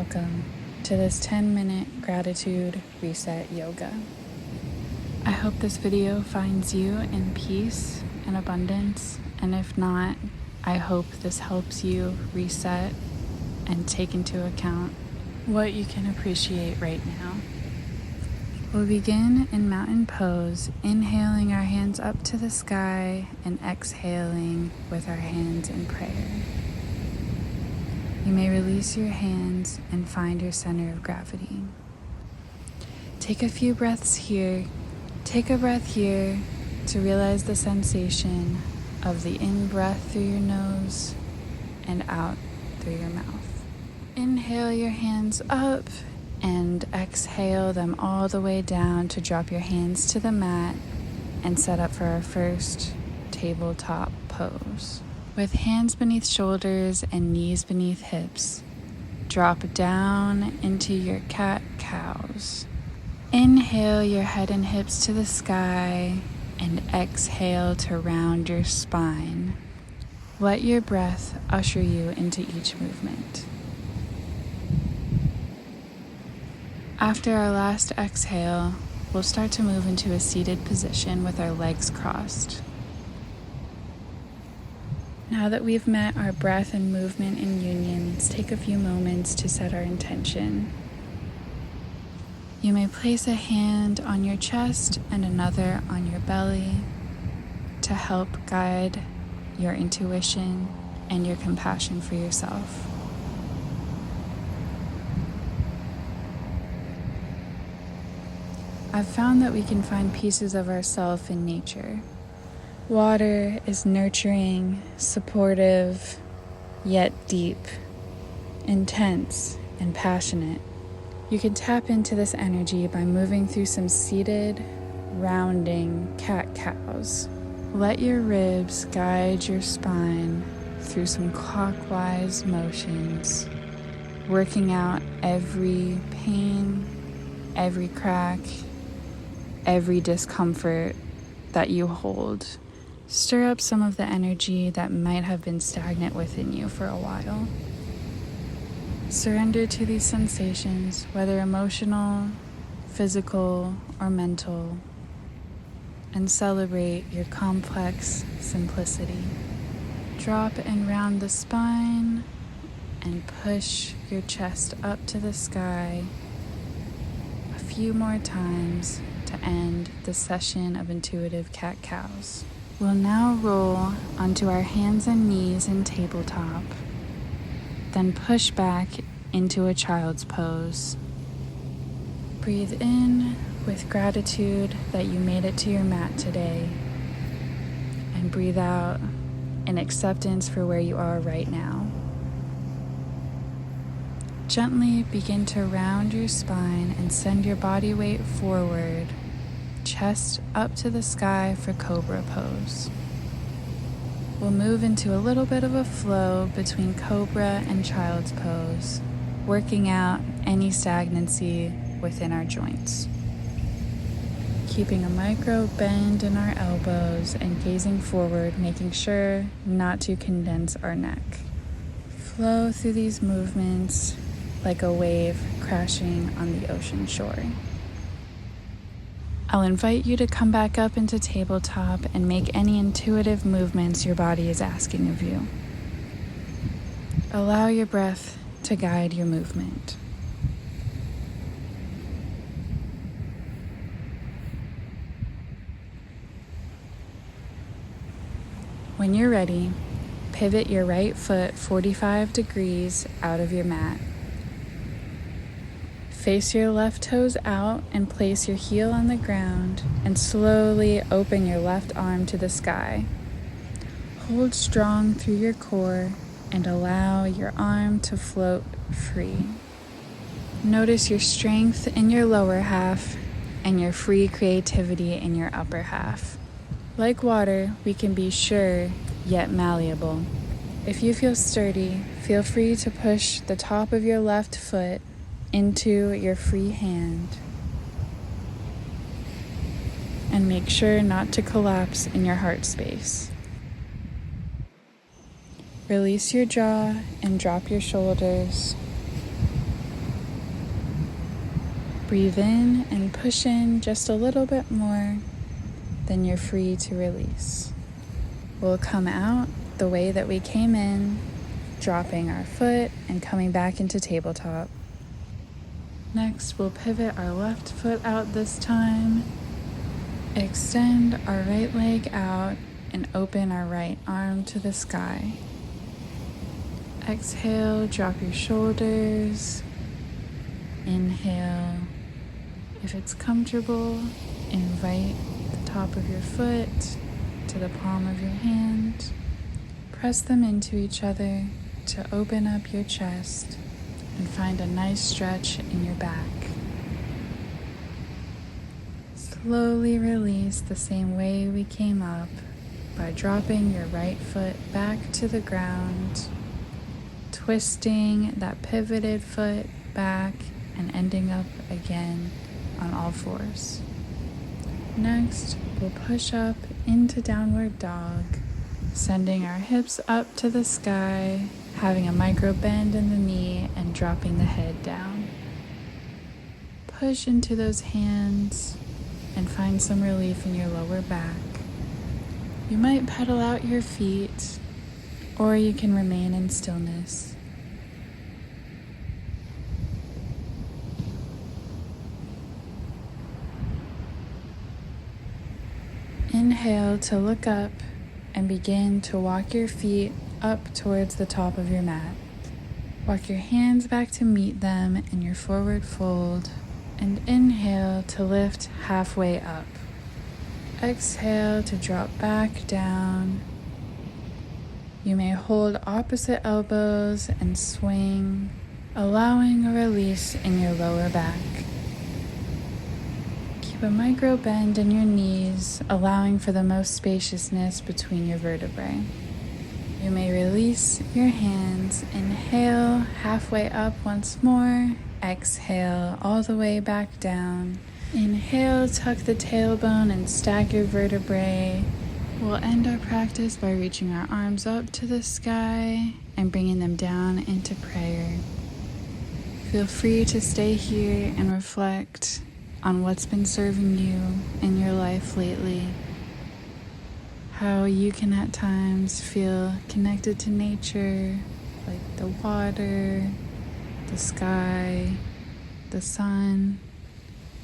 welcome to this 10-minute gratitude reset yoga. I hope this video finds you in peace and abundance, and if not, I hope this helps you reset and take into account what you can appreciate right now. We'll begin in mountain pose, inhaling our hands up to the sky and exhaling with our hands in prayer. You may release your hands and find your center of gravity. Take a few breaths here. Take a breath here to realize the sensation of the in-breath through your nose and out through your mouth. Inhale your hands up and exhale them all the way down to drop your hands to the mat and set up for our first tabletop pose. With hands beneath shoulders and knees beneath hips, drop down into your cat-cows. Inhale your head and hips to the sky and exhale to round your spine. Let your breath usher you into each movement. After our last exhale, we'll start to move into a seated position with our legs crossed. Now that we've met our breath and movement in union, let's take a few moments to set our intention. You may place a hand on your chest and another on your belly to help guide your intuition and your compassion for yourself. I've found that we can find pieces of ourselves in nature. Water is nurturing, supportive, yet deep, intense, and passionate. You can tap into this energy by moving through some seated, rounding cat-cows. Let your ribs guide your spine through some clockwise motions, working out every pain, every crack, every discomfort that you hold. Stir up some of the energy that might have been stagnant within you for a while. Surrender to these sensations, whether emotional, physical, or mental, and celebrate your complex simplicity. Drop and round the spine and push your chest up to the sky a few more times to end the session of intuitive cat-cows. We'll now roll onto our hands and knees in tabletop, then push back into a child's pose. Breathe in with gratitude that you made it to your mat today, and breathe out in acceptance for where you are right now. Gently begin to round your spine and send your body weight forward, chest up to the sky for cobra pose. We'll move into a little bit of a flow between cobra and child's pose, working out any stagnancy within our joints. Keeping a micro bend in our elbows and gazing forward, making sure not to condense our neck. Flow through these movements like a wave crashing on the ocean shore. I'll invite you to come back up into tabletop and make any intuitive movements your body is asking of you. Allow your breath to guide your movement. When you're ready, pivot your right foot 45 degrees out of your mat. Face your left toes out and place your heel on the ground and slowly open your left arm to the sky. Hold strong through your core and allow your arm to float free. Notice your strength in your lower half and your free creativity in your upper half. Like water, we can be sure yet malleable. If you feel sturdy, feel free to push the top of your left foot into your free hand and make sure not to collapse in your heart space. Release your jaw and drop your shoulders. Breathe in and push in just a little bit more, then you're free to release. We'll come out the way that we came in, dropping our foot and coming back into tabletop. Next, we'll pivot our left foot out this time, extend our right leg out, and open our right arm to the sky. Exhale, drop your shoulders. Inhale. If it's comfortable, invite the top of your foot to the palm of your hand. Press them into each other to open up your chest and find a nice stretch in your back. Slowly release the same way we came up by dropping your right foot back to the ground, twisting that pivoted foot back and ending up again on all fours. Next, we'll push up into downward dog, sending our hips up to the sky, having a micro bend in the knee and dropping the head down. Push into those hands and find some relief in your lower back. You might pedal out your feet, or you can remain in stillness. Inhale to look up and begin to walk your feet up towards the top of your mat. Walk your hands back to meet them in your forward fold, and inhale to lift halfway up. Exhale to drop back down. You may hold opposite elbows and swing, allowing a release in your lower back. Keep a micro bend in your knees, allowing for the most spaciousness between your vertebrae. You may release your hands. Inhale, halfway up once more. Exhale, all the way back down. Inhale, tuck the tailbone and stack your vertebrae. We'll end our practice by reaching our arms up to the sky and bringing them down into prayer. Feel free to stay here and reflect on what's been serving you in your life lately. How you can at times feel connected to nature, like the water, the sky, the sun,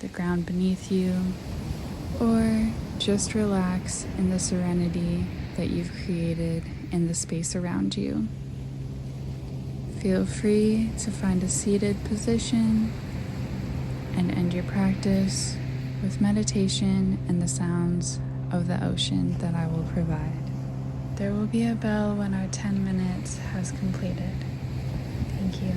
the ground beneath you, or just relax in the serenity that you've created in the space around you. Feel free to find a seated position and end your practice with meditation and the sounds of the ocean that I will provide. There will be a bell when our 10 minutes has completed. Thank you.